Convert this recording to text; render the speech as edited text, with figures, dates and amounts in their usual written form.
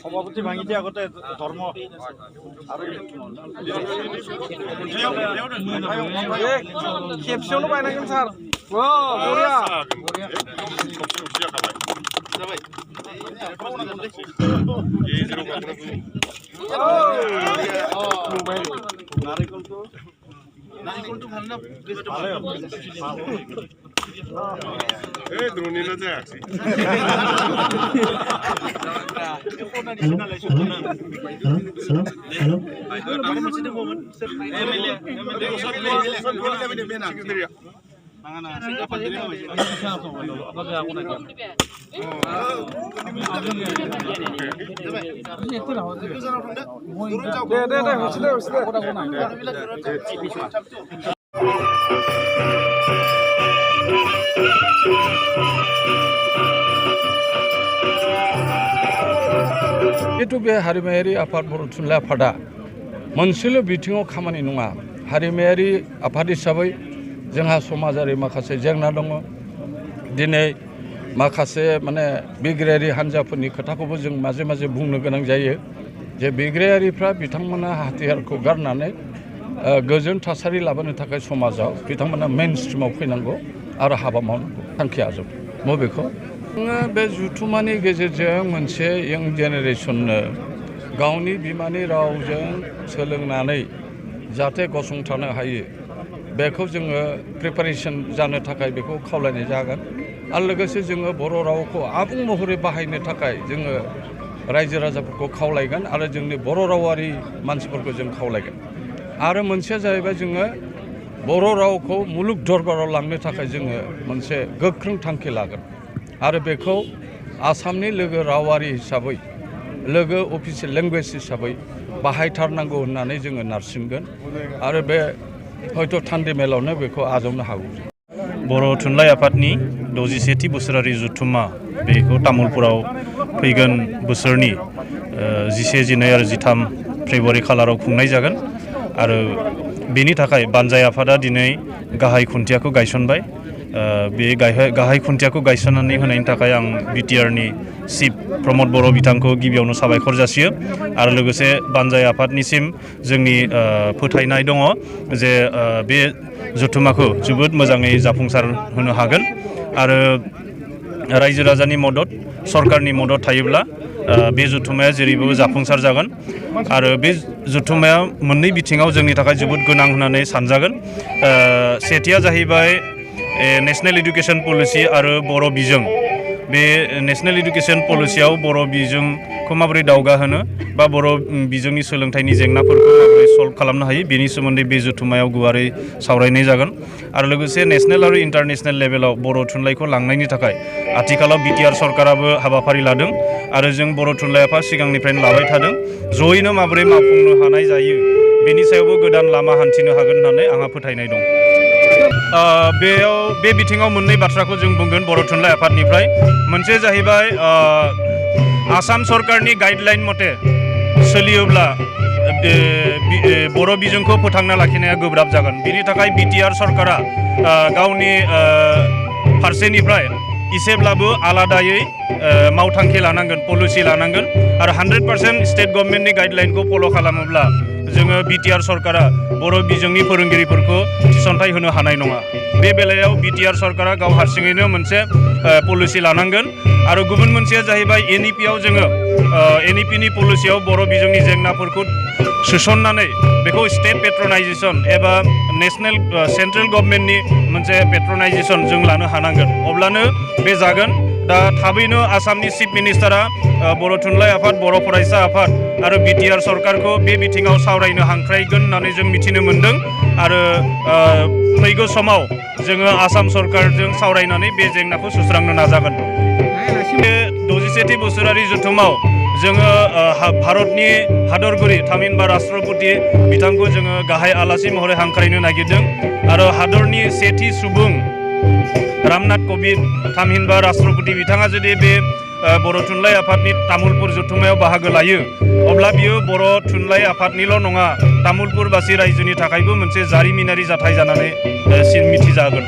সভাপতি ভাঙি দিয়ে আগতে ধর্ম खेबसेयावनो बायनांगोन सार बरिया नारिकलটো ভাল না এই দ্রোণীলা যায় আছে जितु बे हारिमायारि आफाद बर' थुनलाइ आफादा मोनसेल' बिथिङाव खामानि नङा। हारिमायारि आफाद हिसाबै जोंहा समाजारि माखासे जेंना दङ। दिनै माखासे बिग्रायारि हान्जाफोरनि खोथाखौबो जों माजे माजे बुंनो गोनां जायो जे बिग्रायारिफ्रा बिथांमोना हाथियारखौ गारनानै गोजोन थासारि लाबोनो थाखाय समाजाव बिथांमोना मेइन स्ट्रिमाव फैनांगौ आरो हाबा मावनांगौ थांखिया जों बबेखौ बे जुथुमानि गेजेरजों मोनसे यं जेनेरेसननो गावनि बिमानि रावजों सोलोंनानै जाहाथे गसंथानो हायो बेखौ जोङो प्रिपारेसन जानो थाखाय बेखौ खावलायनाय जागोन आरो लोगोसे जोङो बर' रावखौ आबुं महरै बाहायनो थाखाय जोङो रायजो राजाफोरखौ खावलायगोन आरो जोंनि बर' रावारि मानसिफोरखौ जों खावलायगोन आरो मोनसेया जाहैबाय जोङो बर' रावखौ मुलुग दरबाराव लांनो थाखाय जोङो मोनसे गोख्रों थांखि लागोन आरो बेखौ आसामनि लोगो रावारि हिसाबै लोगो अफिसियेल लेंगुवेज हिसाबै बाहायथारनांगौ होननानै जोङो नारसिनगोन आरो बे हयथ' थान्दै मेलावनो बेखौ आजावनो हागौ। बर' थुनलाइ आफादनि 67थि बोसोरारि जुथुमा बेखौ तामुलपुराव फैगोन बोसोरनि 11, 12 आरो 13 फेब्रुवारि खालाराव खुंनाय जागोन आरो बेनि थाखाय बानजाय आफादा दिनै गाहाय खुन्थियाखौ गायसनबाय। बे गाहाय खुन्थियाखौ गायसननानै होनायनि थाखाय आं बिटिआरनि चिफ प्रमद बर' बिथांखौ गिबियावनो साबायखर जासियो आरो लोगोसे बानजाय आफादनिसिम जोंनि फोथायनाय दङ जे बे जुथुमाखौ जोबोद मोजाङै जाफुंसार होनो हागोन आरो रायजो राजानि मदद सरकारनि मदद थायोब्ला बे जुथुमाया जेरैबो जाफुंसार जागोन आरो बे जुथुमाया मोननै बिथिङाव जोंनि थाखाय जोबोद गोनां होननानै सानजागोन। सेथिया जाहैबाय नेशनेल एडुकेशन पलिसि आरो बर' बिजों बे नेशनेल एडुकेशन पलिसियाव बर' बिजोंखौ माबोरै दावगाहोनो बा बर' बिजोंनि सोलोंथाइनि जेंनाफोरखौ माबोरै सल्भ खालामनो हायो बेनि सोमोन्दै बे जुथुमायाव गुवारै सावरायनाय जागोन आरो लोगोसे नेशनेल आरो इन्टारनेशनेल लेभेलाव बर' थुनलाइखौ लांनायनि थाखाय आथिखालाव बिटिआर सरकाराबो हाबाफारि लादों आरो जों बर' थुनलाइ आफाद सिगांनिफ्रायनो लाबाय थादों जयैनो माबोरै मावफुंनो हानाय जायो बेनि सायावबो गोदान लामा हान्थिनो हागोन होननानै आंहा फोथायनाय दं। बे बिथिङाव मोननै बाथ्राखौ जों बुंगोन बर' थुनलाइ आफादनिफ्राय मोनसे जाहैबाय आसाम सरकारनि गाइडलाइन मथे सोलियोब्ला बर' बिजोंखौ फोथांना लाखिनाया गोब्राब जागोन बेनि थाखाय बिटिआर सरकारा गावनि फारसेनिफ्राय इसेब्लाबो आलादायै मावथांखि लानांगोन पलिसि लानांगोन आरो 100% स्टेट गभर्नमेन्टनि गाइडलाइनखौ फल' खालामोब्ला जोङो बिटिआर सरकारा बर' बिजोंनि फोरोंगिरिफोरखौ थिसनथाइ होनो हानाय नङा। बे बेलायाव बिटिआर सरकारा गाव हारसिङैनो मोनसे पलिसि लानांगोन आरो गुबुन मोनसेया जाहैबाय एनइपिआव जोङो एनइपिनि पलिसियाव बर' बिजोंनि जेंनाफोरखौ सोसननानै बेखौ स्टेट पेट्रनाइजेसन एबा नेशनेल सेन्ट्रेल गभर्नमेन्टनि मोनसे पेट्रनाइजेसन जों लानो हानांगोन अब्लानो बे जागोन। दा थाबैनो आसामनि चिफ मिनिस्टारा बर' थुनलाइ आफाद बर' फरायसा आफाद आरो बिटिआर सरकारखौ बे बिथिङाव सावरायनो हांख्रायगोन होननानै जों मिथिनो मोन्दों आरो फैगौ समाव जोङो आसाम सरकारजों सावरायनानै बे जेंनाखौ सुस्रांनो नाजागोन। बे 67थि बोसोरारि जुथुमाव जोङो भारतनि हादरगिरि थामहिनबा राष्ट्रपति बिथांखौ जोङो गाहाय आलासि महरै हांख्रायनो नागिरदों आरो हादरनि सेथि सुबुं रामनाथ क'विंद थामहिनबा राष्ट्रपति बिथाङा जुदि बे बर' थुनलाइ आफादनि तामुलपुर जथुम्मायाव बाहागो लायो अब्ला बियो बर' थुनलाइ आफादनिल' नङा तामुलपुरबासि रायजोनि थाखायबो मोनसे जारिमिनारि जाथाय जानानै मिथिजागोन।